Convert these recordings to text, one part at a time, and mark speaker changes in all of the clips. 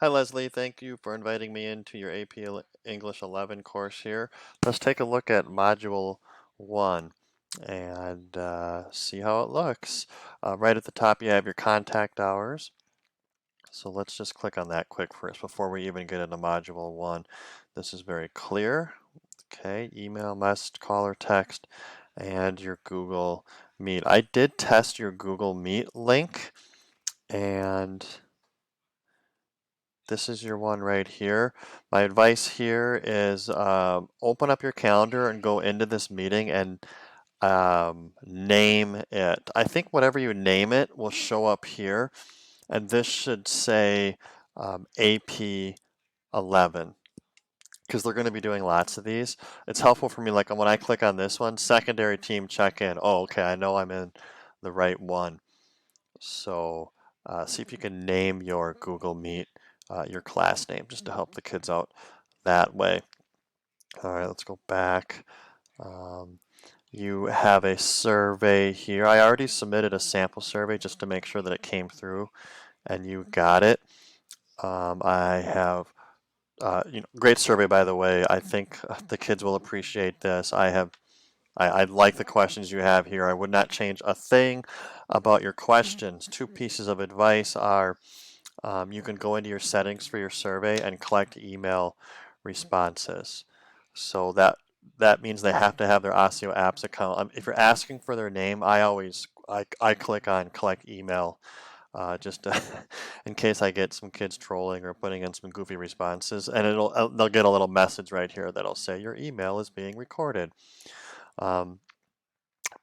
Speaker 1: Hi Leslie, thank you for inviting me into your AP English 11 course here. Let's take a look at Module 1 and see how it looks. Right at the top you have your contact hours. So let's just click on that quick first before we even get into Module 1. This is very clear. Okay, email, message, call, or text, and your Google Meet. I did test your Google Meet link, and this is your one right here. My advice here is open up your calendar and go into this meeting and name it. I think whatever you name it will show up here, and this should say AP 11 because they're going to be doing lots of these. It's helpful for me, like when I click on this one, secondary team check-in. Oh, okay, I know I'm in the right one. So see if you can name your Google Meet your class name just to help the kids out that way. All right, let's go back. You have a survey here. I already submitted a sample survey just to make sure that it came through and you got it. I have great survey, by the way. I think the kids will appreciate this. I like the questions you have here. I would not change a thing about your questions. Two pieces of advice are you can go into your settings for your survey and collect email responses. So that means they have to have their Osseo Apps account. If you're asking for their name, I click on collect email just to, in case I get some kids trolling or putting in some goofy responses, and they'll get a little message right here that'll say your email is being recorded. Um,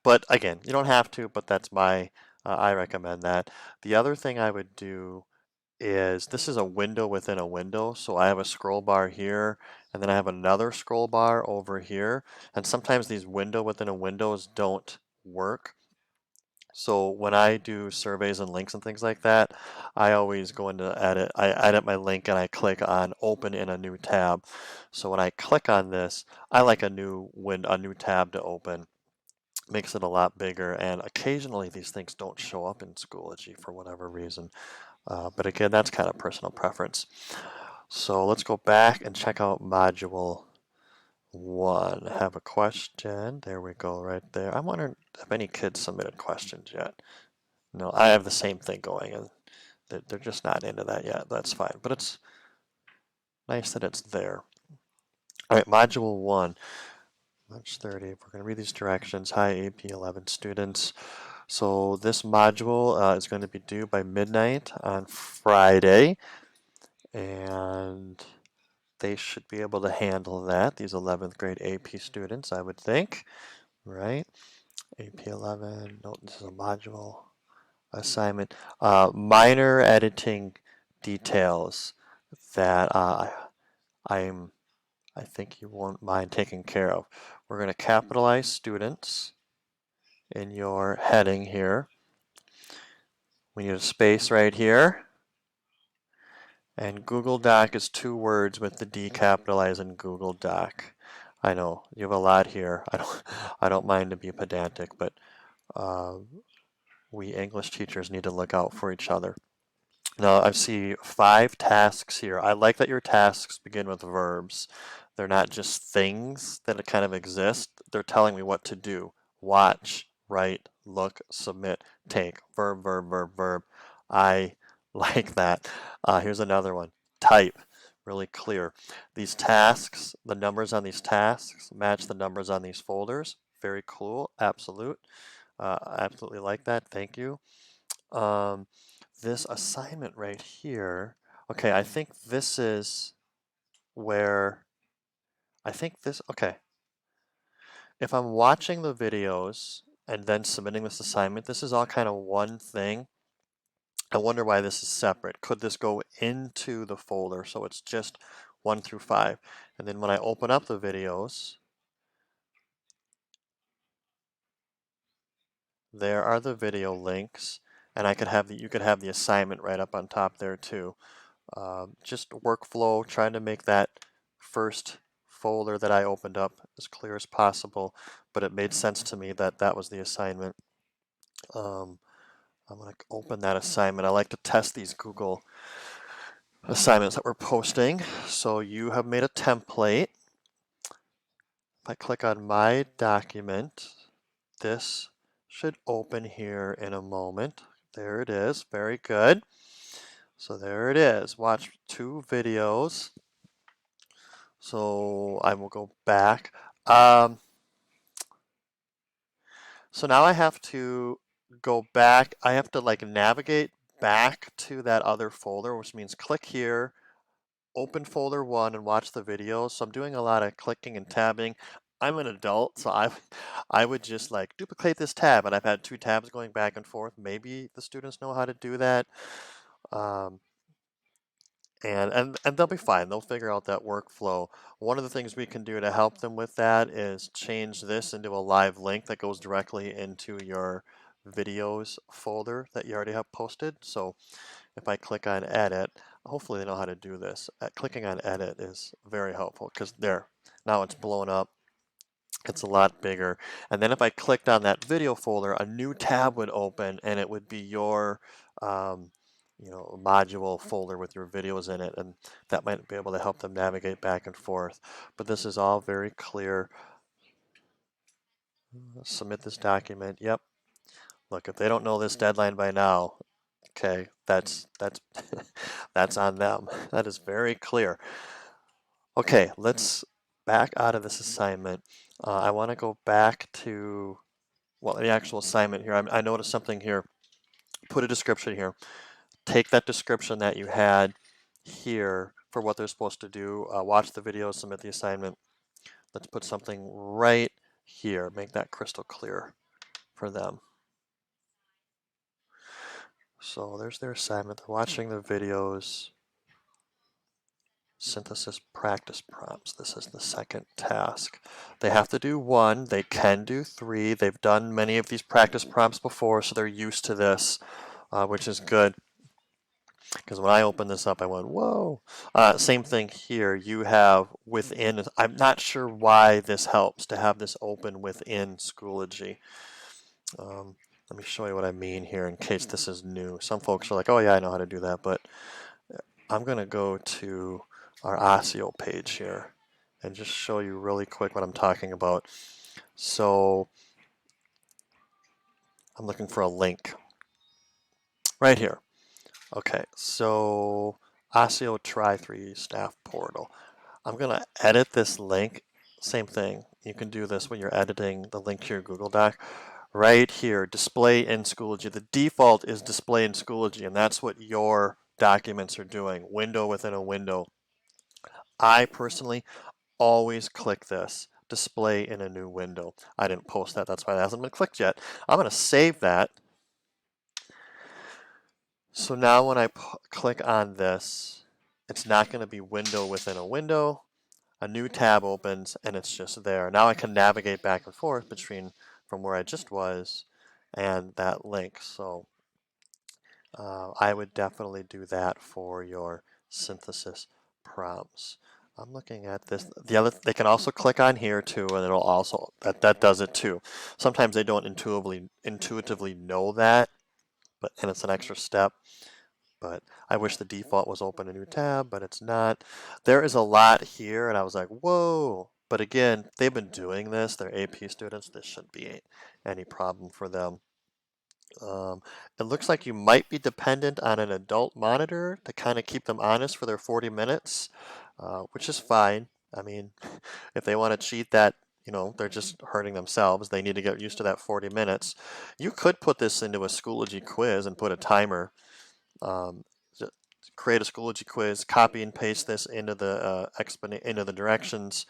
Speaker 1: but again, you don't have to, but that's I recommend that. The other thing I would do is this is a window within a window. So I have a scroll bar here, and then I have another scroll bar over here. And sometimes these window within a windows don't work. So when I do surveys and links and things like that, I always go into edit. I edit my link and I click on open in a new tab. So when I click on this, I like a new tab to open. Makes it a lot bigger, and occasionally these things don't show up in Schoology for whatever reason. But again, that's kind of personal preference. So let's go back and check out Module 1. Have a question. There we go, right there. I'm wondering if any kids submitted questions yet. No, I have the same thing going, and they're just not into that yet. That's fine, but it's nice that it's there. All right, Module 1. March 30. We're going to read these directions. Hi, AP 11 students. So this module is going to be due by midnight on Friday, and they should be able to handle that, these 11th grade AP students, I would think, right? AP 11, no, this is a module assignment. Minor editing details that I think you won't mind taking care of. We're going to capitalize students in your heading here. We need a space right here. And Google Doc is 2 words with the D capitalized in Google Doc. I know you have a lot here. I don't mind to be pedantic, but we English teachers need to look out for each other. Now I see 5 tasks here. I like that your tasks begin with verbs. They're not just things that kind of exist. They're telling me what to do. Watch, write, look, submit, take. Verb, verb, verb, verb. I like that. Here's another one. Type. Really clear. These tasks, the numbers on these tasks match the numbers on these folders. Very cool. Absolutely like that. Thank you. This assignment right here. Okay, I think this is where okay. If I'm watching the videos and then submitting this assignment, this is all kind of one thing. I wonder why this is separate. Could this go into the folder so it's just 1 through 5? And then when I open up the videos, there are the video links, and you could have the assignment right up on top there too. Just workflow, trying to make that first folder that I opened up as clear as possible, but it made sense to me that that was the assignment. I'm going to open that assignment. I like to test these Google assignments that we're posting. So you have made a template. If I click on my document, this should open here in a moment. There it is. Very good. So there it is. Watch 2 videos. So I will go back. So now I have to go back. I have to like navigate back to that other folder, which means click here, open folder 1 and watch the videos. So I'm doing a lot of clicking and tabbing. I'm an adult, so I would just like duplicate this tab, and I've had 2 tabs going back and forth. Maybe the students know how to do that. Um, and they'll be fine. They'll figure out that workflow. One of the things we can do to help them with that is change this into a live link that goes directly into your videos folder that you already have posted. So if I click on edit, hopefully they know how to do this. Clicking on edit is very helpful because there, now it's blown up. It's a lot bigger. And then if I clicked on that video folder, a new tab would open and it would be your um, module folder with your videos in it, and that might be able to help them navigate back and forth. But this is all very clear. Submit this document. Yep. Look, if they don't know this deadline by now, okay, that's that's on them. That is very clear. Okay, let's back out of this assignment. I want to go back to the actual assignment here. I noticed something here. Put a description here. Take that description that you had here for what they're supposed to do. Watch the video, submit the assignment. Let's put something right here. Make that crystal clear for them. So there's their assignment. They're watching the videos. Synthesis practice prompts. This is the second task. They have to do 1. They can do 3. They've done many of these practice prompts before, so they're used to this, which is good. Because when I opened this up, I went, whoa. Same thing here. You have within, I'm not sure why this helps to have this open within Schoology. Let me show you what I mean here in case this is new. Some folks are like, oh yeah, I know how to do that, but I'm going to go to our ASIO page here and just show you really quick what I'm talking about. So I'm looking for a link right here. Okay, so ASIO Try 3 Staff Portal. I'm going to edit this link. Same thing. You can do this when you're editing the link to your Google Doc. Right here, display in Schoology. The default is display in Schoology, and that's what your documents are doing, window within a window. I personally always click this, display in a new window. I didn't post that, that's why it hasn't been clicked yet. I'm going to save that. So now when I click on this, it's not going to be window within a window. A new tab opens and it's just there. Now I can navigate back and forth between from where I just was and that link. So I would definitely do that for your synthesis prompts. I'm looking at this. They can also click on here too, and it'll also that does it too. Sometimes they don't intuitively know that, and it's an extra step. But I wish the default was open a new tab, but it's not. There is a lot here, and I was like, whoa. But again, they've been doing this. They're AP students. This shouldn't be any problem for them. It looks like you might be dependent on an adult monitor to kind of keep them honest for their 40 minutes, which is fine. I mean, if they want to cheat that, they're just hurting themselves. They need to get used to that 40 minutes. You could put this into a Schoology quiz and put a timer. Um, Create a Schoology quiz, copy and paste this into the into the directions,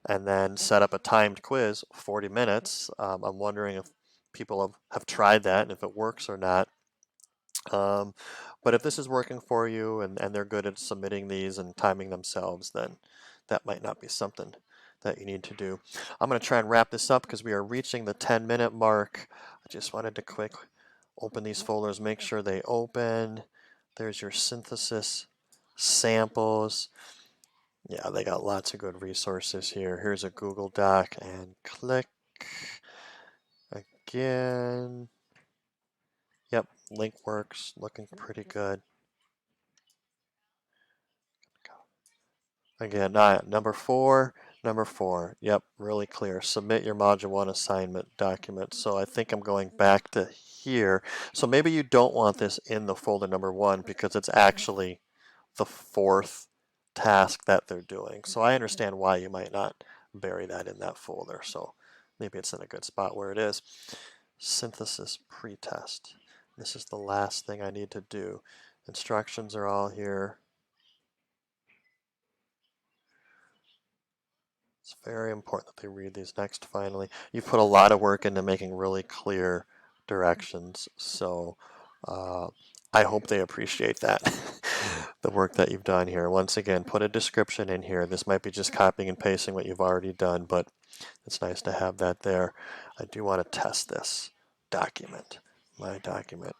Speaker 1: and then set up a timed quiz, 40 minutes. I'm wondering if people have tried that and if it works or not. But if this is working for you and they're good at submitting these and timing themselves, then that might not be something that you need to do. I'm going to try and wrap this up because we are reaching the 10-minute mark. I just wanted to quick open these folders, make sure they open. There's your synthesis samples. Yeah, they got lots of good resources here. Here's a Google Doc and click again. Yep, link works, looking pretty good. Again, number four. Yep, really clear. Submit your Module 1 assignment document. So I think I'm going back to here. So maybe you don't want this in the folder number 1 because it's actually the 4th task that they're doing. So I understand why you might not bury that in that folder. So maybe it's in a good spot where it is. Synthesis pretest. This is the last thing I need to do. Instructions are all here. It's very important that they read these next finally. You put a lot of work into making really clear directions, so I hope they appreciate that, the work that you've done here. Once again, put a description in here. This might be just copying and pasting what you've already done, but it's nice to have that there. I do want to test this document, my document.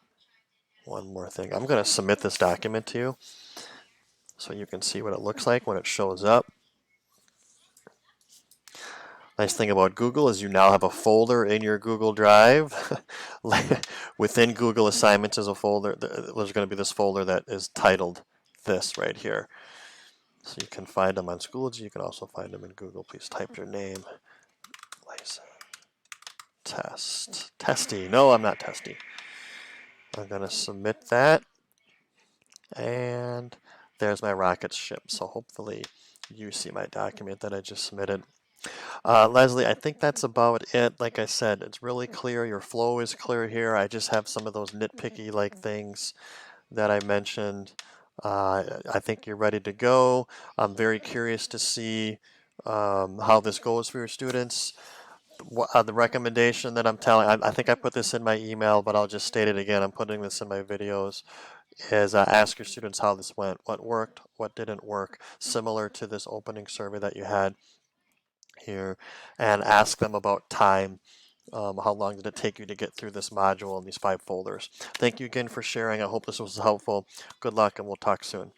Speaker 1: One more thing. I'm going to submit this document to you so you can see what it looks like when it shows up. Nice thing about Google is you now have a folder in your Google Drive. Within Google Assignments is a folder. There's going to be this folder that is titled this right here. So you can find them on Schoology. You can also find them in Google. Please type your name. Test. Testy. No, I'm not testy. I'm going to submit that. And there's my rocket ship. So hopefully you see my document that I just submitted. Leslie, I think that's about it. Like I said, it's really clear. Your flow is clear here. I just have some of those nitpicky like things that I mentioned. I think you're ready to go. I'm very curious to see how this goes for your students. The recommendation that I'm telling, I think I put this in my email, but I'll just state it again. I'm putting this in my videos. Is ask your students how this went, what worked, what didn't work, similar to this opening survey that you had here, and ask them about time. How long did it take you to get through this module and these 5 folders? Thank you again for sharing. I hope this was helpful. Good luck, and we'll talk soon.